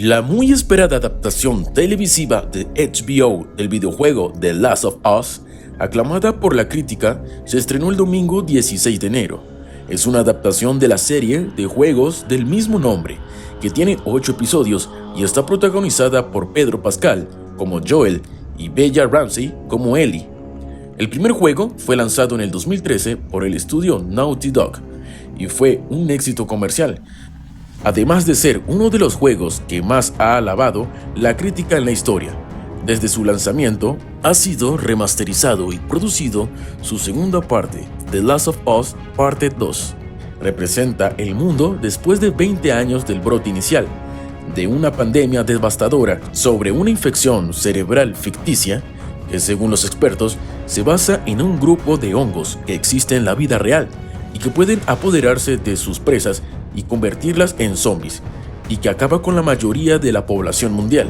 La muy esperada adaptación televisiva de HBO del videojuego The Last of Us, aclamada por la crítica, se estrenó el domingo 16 de enero. Es una adaptación de la serie de juegos del mismo nombre, que tiene 8 episodios y está protagonizada por Pedro Pascal como Joel y Bella Ramsey como Ellie. El primer juego fue lanzado en el 2013 por el estudio Naughty Dog y fue un éxito comercial, además de ser uno de los juegos que más ha alabado la crítica en la historia. Desde su lanzamiento, ha sido remasterizado y producido su segunda parte, The Last of Us Parte 2. Representa el mundo después de 20 años del brote inicial, de una pandemia devastadora sobre una infección cerebral ficticia que, según los expertos, se basa en un grupo de hongos que existe en la vida real y que pueden apoderarse de sus presas y convertirlas en zombies, y que acaba con la mayoría de la población mundial.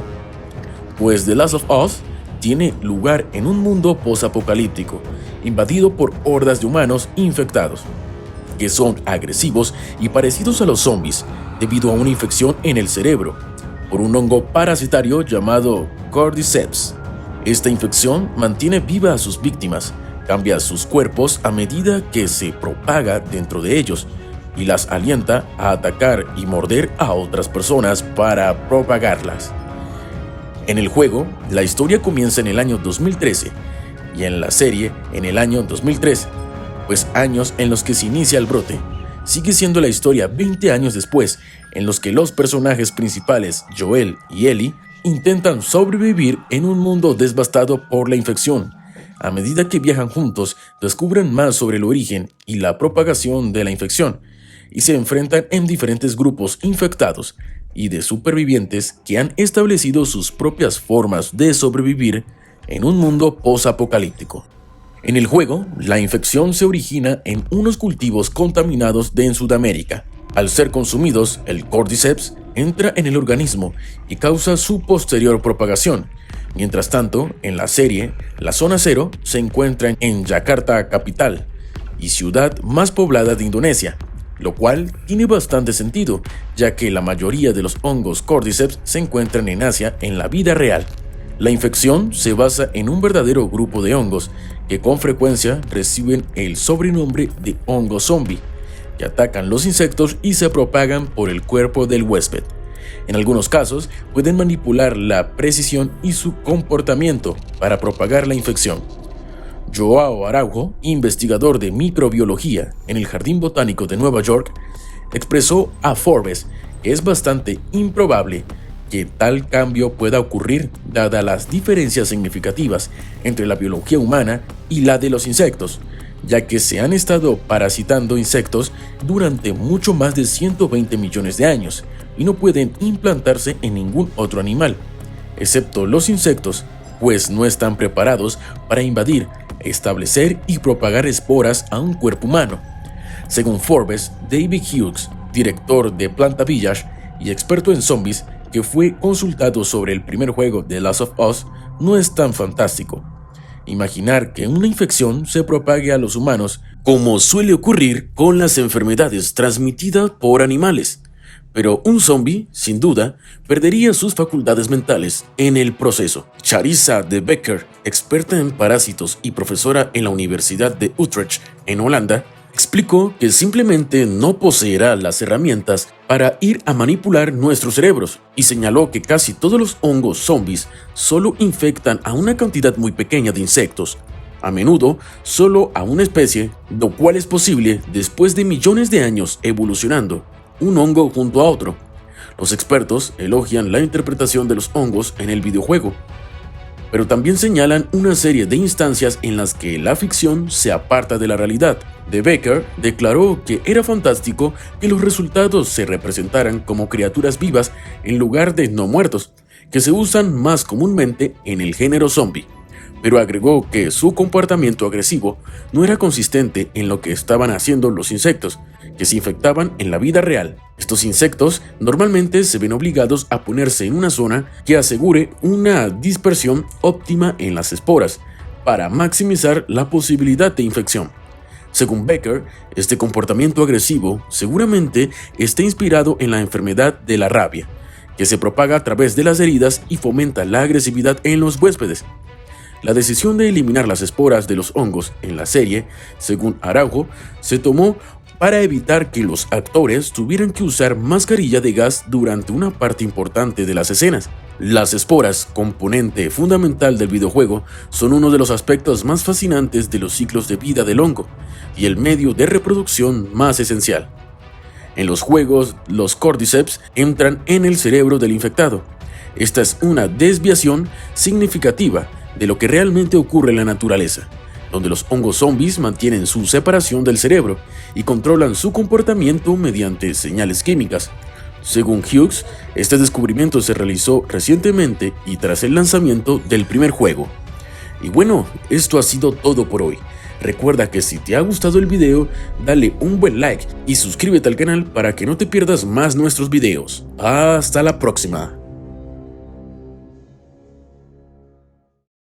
Pues The Last of Us tiene lugar en un mundo posapocalíptico, invadido por hordas de humanos infectados, que son agresivos y parecidos a los zombies debido a una infección en el cerebro, por un hongo parasitario llamado Cordyceps. Esta infección mantiene viva a sus víctimas, cambia sus cuerpos a medida que se propaga dentro de ellos, y las alienta a atacar y morder a otras personas para propagarlas. En el juego, la historia comienza en el año 2013 y en la serie en el año 2003, pues años en los que se inicia el brote. Sigue siendo la historia 20 años después, en los que los personajes principales, Joel y Ellie, intentan sobrevivir en un mundo devastado por la infección. A medida que viajan juntos, descubren más sobre el origen y la propagación de la infección, y se enfrentan en diferentes grupos infectados y de supervivientes que han establecido sus propias formas de sobrevivir en un mundo posapocalíptico. En el juego, la infección se origina en unos cultivos contaminados en Sudamérica. Al ser consumidos, el Cordyceps entra en el organismo y causa su posterior propagación. Mientras tanto, en la serie, la Zona Cero se encuentra en Yakarta, capital y ciudad más poblada de Indonesia, lo cual tiene bastante sentido, ya que la mayoría de los hongos Cordyceps se encuentran en Asia en la vida real. La infección se basa en un verdadero grupo de hongos que con frecuencia reciben el sobrenombre de hongo zombie, que atacan los insectos y se propagan por el cuerpo del huésped. En algunos casos, pueden manipular la precisión y su comportamiento para propagar la infección. Joao Araujo, investigador de microbiología en el Jardín Botánico de Nueva York, expresó a Forbes que es bastante improbable que tal cambio pueda ocurrir dadas las diferencias significativas entre la biología humana y la de los insectos, ya que se han estado parasitando insectos durante mucho más de 120 millones de años y no pueden implantarse en ningún otro animal, excepto los insectos, pues no están preparados para invadir, establecer y propagar esporas a un cuerpo humano. Según Forbes, David Hughes, director de Planta Village y experto en zombies, que fue consultado sobre el primer juego de Last of Us, no es tan fantástico. Imaginar que una infección se propague a los humanos, como suele ocurrir con las enfermedades transmitidas por animales. Pero un zombie, sin duda, perdería sus facultades mentales en el proceso. Charissa de Becker, experta en parásitos y profesora en la Universidad de Utrecht, en Holanda, explicó que simplemente no poseerá las herramientas para ir a manipular nuestros cerebros, y señaló que casi todos los hongos zombies solo infectan a una cantidad muy pequeña de insectos, a menudo solo a una especie, lo cual es posible después de millones de años evolucionando un hongo junto a otro. Los expertos elogian la interpretación de los hongos en el videojuego, pero también señalan una serie de instancias en las que la ficción se aparta de la realidad. De Becker declaró que era fantástico que los resultados se representaran como criaturas vivas en lugar de no muertos, que se usan más comúnmente en el género zombie, pero agregó que su comportamiento agresivo no era consistente en lo que estaban haciendo los insectos, que se infectaban en la vida real. Estos insectos normalmente se ven obligados a ponerse en una zona que asegure una dispersión óptima en las esporas, para maximizar la posibilidad de infección. Según Becker, este comportamiento agresivo seguramente está inspirado en la enfermedad de la rabia, que se propaga a través de las heridas y fomenta la agresividad en los huéspedes. La decisión de eliminar las esporas de los hongos en la serie, según Araujo, se tomó para evitar que los actores tuvieran que usar mascarilla de gas durante una parte importante de las escenas. Las esporas, componente fundamental del videojuego, son uno de los aspectos más fascinantes de los ciclos de vida del hongo y el medio de reproducción más esencial. En los juegos, los Cordyceps entran en el cerebro del infectado. Esta es una desviación significativa de lo que realmente ocurre en la naturaleza, donde los hongos zombies mantienen su separación del cerebro y controlan su comportamiento mediante señales químicas. Según Hughes, este descubrimiento se realizó recientemente y tras el lanzamiento del primer juego. Y bueno, esto ha sido todo por hoy. Recuerda que si te ha gustado el video, dale un buen like y suscríbete al canal para que no te pierdas más nuestros videos. Hasta la próxima.